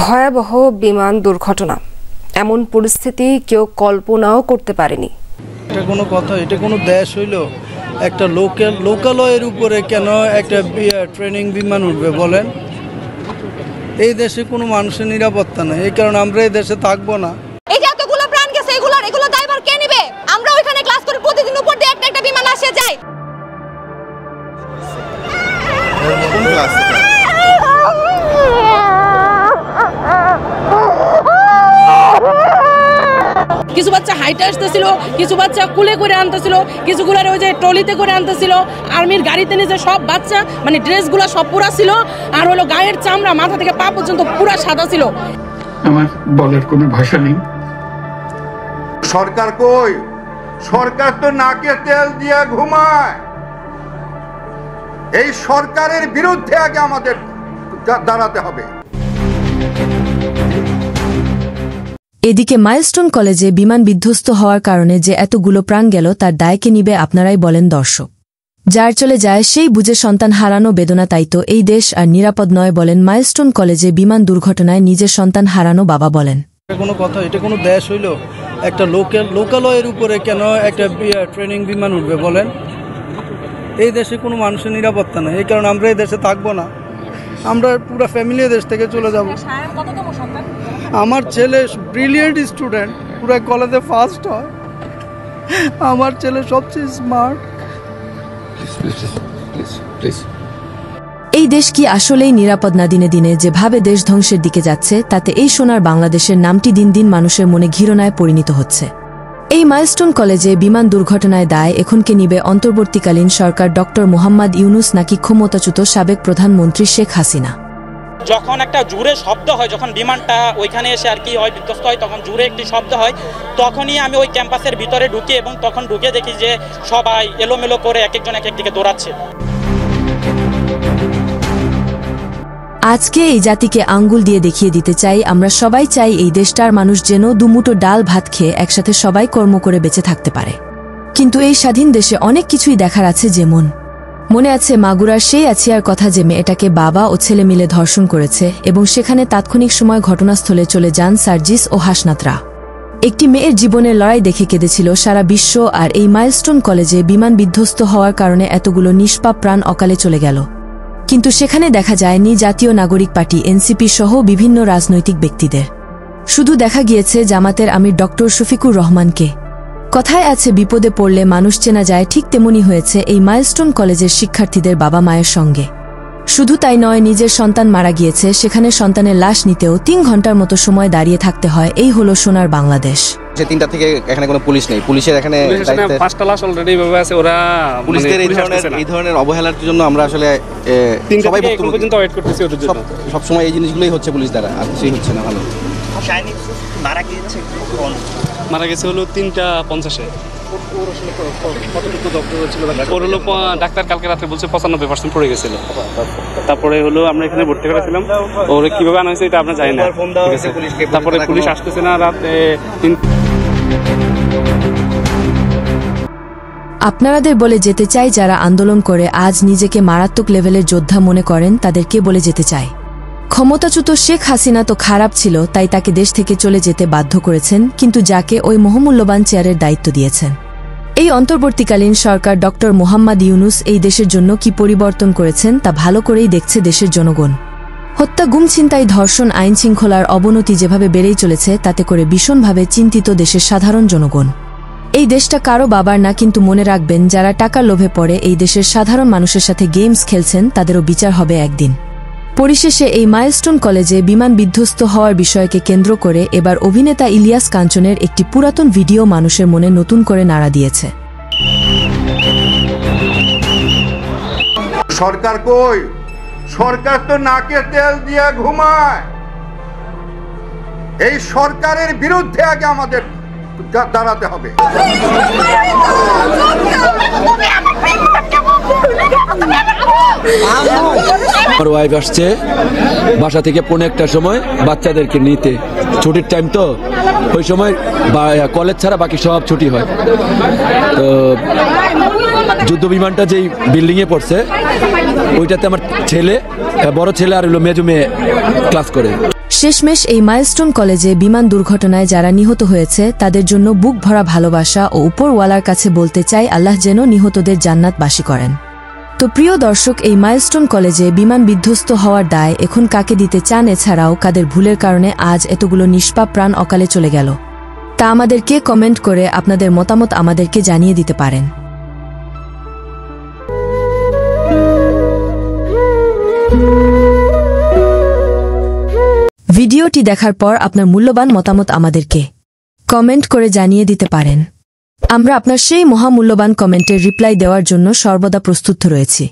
ভয়াবহ বিমান দুর্ঘটনা, এমন পরিস্থিতি কেউ কল্পনাও করতে পারেনি। এটা কোনো কথা, এটা কোনো দেশ হইল একটা লোকালয়ের উপরে কেন একটা ট্রেনিং বিমান উঠবে বলেন? এই দেশে কোনো মানুষের নিরাপত্তা নেই, এই কারণে আমরা এই দেশে থাকবো না। এই যে এতগুলো প্রাণ গেছে, এগুলো দায়ভার কে নেবে? আমরা ওইখানে ক্লাস করে প্রতিদিন উপর দিয়ে একটা বিমান আসে যায়। কিছু বাচ্চা হাইটে আসতেছিল, কিছু বাচ্চা কুলে করে আনতেছিল, কিছুগুলার ওই যে ট্রলিতে করে আনতেছিল। আর্মির গাড়িতে নিয়ে সব বাচ্চা মানে ড্রেসগুলো সব পুরা ছিল, আর হলো গায়ের চামড়া মাথা থেকে পা পর্যন্ত পুরা সাদা ছিল। আমার বলার কোনো ভাষা নেই। সরকার কই? সরকার তো নাকে তেল দিয়ে ঘুমায়। এই সরকারের বিরুদ্ধে আগে আমাদের দাঁড়াতে হবে। এদিকে মাইলস্টোন কলেজে বিমান বিধ্বস্ত হওয়ার কারণে যে এতগুলো প্রাণ গেল তার দায়কে নিবে আপনারাই বলেন দর্শক। যার চলে যায় সেই বুঝে সন্তান হারানো বেদনা, তাই তো এই দেশ আর নিরাপদ নয় বলেন মাইলস্টোন কলেজে বিমান দুর্ঘটনায় নিজের সন্তান হারানো বাবা বলেন। এটা কোনো কথা, এটা কোনো দেশ হইল একটা লোকালয়ের উপরে কেন একটা ট্রেনিং বিমান উঠবে বলেন? এই দেশে কোনো মানুষের নিরাপত্তা নেই, এই কারণে আমরা এই দেশে থাকবো না। আমরা পুরো ফ্যামিলি দেশ থেকে চলে যাব। আমার ছেলে ব্রিলিয়েন্ট স্টুডেন্ট, পুরো কলেজে ফার্স্ট হয়। আমার ছেলে সবচেয়ে স্মার্ট। এই দেশ কি আসলেই নিরাপদ না? দিনে দিনে যেভাবে দেশ ধ্বংসের দিকে যাচ্ছে তাতে এই সোনার বাংলাদেশের নামটি দিন দিন মানুষের মনে ঘৃণায় পরিণত হচ্ছে। এই মাইলস্টোন কলেজে বিমান দুর্ঘটনায় দায় এখনকে নিবে অন্তর্বর্তীকালীন সরকার ডক্টর মোহাম্মদ ইউনুস নাকি ক্ষমতাচ্যুত সাবেক প্রধানমন্ত্রী শেখ হাসিনা? যখন একটা জোরে শব্দ হয়, যখন বিমানটা ওইখানে এসে আর কি হয় বিধ্বস্ত হয়, তখন জোরে একটি শব্দ হয়, তখনই আমি ওই ক্যাম্পাসের ভিতরে ঢুকি এবং তখন ঢুকে দেখি যে সবাই এলোমেলো করে এক একজন এক একদিকে দৌড়াচ্ছে। আজকে এই জাতিকে আঙ্গুল দিয়ে দেখিয়ে দিতে চাই, আমরা সবাই চাই এই দেশটার মানুষ যেন দুমুঠো ডাল ভাত খেয়ে একসাথে সবাই কর্ম করে বেঁচে থাকতে পারে। কিন্তু এই স্বাধীন দেশে অনেক কিছুই দেখার আছে, যেমন মনে আছে মাগুরার সেই আছিয়ার কথা যে মেয়েটাকে বাবা ও ছেলে মিলে ধর্ষণ করেছে এবং সেখানে তাৎক্ষণিক সময় ঘটনাস্থলে চলে যান সার্জিস ও হাসনাতরা। একটি মেয়ের জীবনের লড়াই দেখে কেঁদেছিল সারা বিশ্ব। আর এই মাইলস্টোন কলেজে বিমান বিধ্বস্ত হওয়ার কারণে এতগুলো নিষ্পাপ প্রাণ অকালে চলে গেল, কিন্তু সেখানে দেখা যায়নি জাতীয় নাগরিক পার্টি এনসিপি সহ বিভিন্ন রাজনৈতিক ব্যক্তিদের। শুধু দেখা গিয়েছে জামাতের আমির ডক্টর শফিকুর রহমানকে। কথায় আছে বিপদে পড়লে মানুষ চেনা যায়, ঠিক তেমনি হয়েছে এই মাইলস্টোন কলেজের শিক্ষার্থীদের বাবা মায়ের সঙ্গে। শুধু তাই নয়, নিজের সন্তান মারা গিয়েছে, সেখানে সন্তানের লাশ নিতেও 3 ঘন্টার মতো সময় দাঁড়িয়ে থাকতে হয়। এই হলো সোনার বাংলাদেশ। 3টা থেকে এখানে কোনো পুলিশ নেই, পুলিশের এখানে 5টা লাশ অলরেডি ভাবে আছে। ওরা পুলিশদের এই ধরনের অবহেলার জন্য আমরা আসলে সবাই পর্যন্ত ওয়েট করতেছি ওদের জন্য। সব সময় এই জিনিসগুলোই হচ্ছে পুলিশ দ্বারা, আর কিছুই হচ্ছে না। ভালো মারা গেছে হলো 3:50-এ। ওর হলো ডাক্তার কালকে রাত্রে বলছে 95% পড়ে গেছিল। তারপরে হলো আমরা এখানে ভর্তি করেছিলাম। ওরে কিভাবে আনা হয়েছে এটা আমরা জানি না। তারপরে পুলিশ আসতেছে না রাতে। আপনাদের বলে যেতে চাই, যারা আন্দোলন করে আজ নিজেকে মারাত্মক লেভেলের যোদ্ধা মনে করেন তাদেরকে বলে যেতে চাই, ক্ষমতাচ্যুত শেখ হাসিনা তো খারাপ ছিল, তাই তাকে দেশ থেকে চলে যেতে বাধ্য করেছেন, কিন্তু যাকে ওই মহামূল্যবান চেয়ারের দায়িত্ব দিয়েছেন এই অন্তর্বর্তীকালীন সরকার ডক্টর মোহাম্মদ ইউনুস এই দেশের জন্য কি পরিবর্তন করেছেন তা ভালো করেই দেখছে দেশের জনগণ। হত্যা, গুম, ছিনতাই, ধর্ষণ, আইন শৃঙ্খলার অবনতি যেভাবে বেড়েই চলেছে তাতে করে ভীষণভাবে চিন্তিত দেশের সাধারণ জনগণ। এই দেশটা কারো বাবার না, কিন্তু মনে রাখবেন যারা টাকার লোভে পড়ে এই দেশের সাধারণ মানুষের সাথে গেমস খেলছেন তাদেরও বিচার হবে একদিন। পরিশেষে এই মাইলস্টোন কলেজে বিমান বিধ্বস্ত হওয়ার বিষয়কে কেন্দ্র করে এবার অভিনেতা ইলিয়াস কাঞ্চনের একটি পুরাতন ভিডিও মানুষের মনে নতুন করে নাড়া দিয়েছে। সরকার কই? সরকার তো নাকে তেল দিয়ে ঘুমায়। এই সরকারের বিরুদ্ধে আগে আমাদের দাঁড়াতে হবে। আমার ওয়াইফ আসছে বাসা থেকে 1:15টার সময় বাচ্চাদেরকে নিতে, ছুটির টাইম তো, ওই সময় কলেজ ছাড়া বাকি সব ছুটি হয়। তো যুদ্ধ বিমানটা যেই বিল্ডিং এ পড়ছে ওইটাতে আমার ছেলে, বড় ছেলে আর হলো মেজো মেয়ে ক্লাস করে। শেষমেশ এই মাইলস্টোন কলেজে বিমান দুর্ঘটনায় যারা নিহত হয়েছে তাদের জন্য বুক ভরা ভালোবাসা ও উপরওয়ালার কাছে বলতে চাই আল্লাহ যেন নিহতদের জান্নাতবাসী করেন। তো প্রিয় দর্শক, এই মাইলস্টোন কলেজে বিমান বিধ্বস্ত হওয়ার দায় এখন কাকে দিতে চান, এছাড়াও কাদের ভুলের কারণে আজ এতগুলো নিষ্পাপ প্রাণ অকালে চলে গেল, তা আমাদেরকে কমেন্ট করে আপনাদের মতামত আমাদেরকে জানিয়ে দিতে পারেন। ভিডিওটি দেখার পর আপনার মূল্যবান মতামত আমাদেরকে কমেন্ট করে জানিয়ে দিতে পারেন। আমরা আপনার সেই মহামূল্যবান কমেন্টের রিপ্লাই দেওয়ার জন্য সর্বদা প্রস্তুত রয়েছি।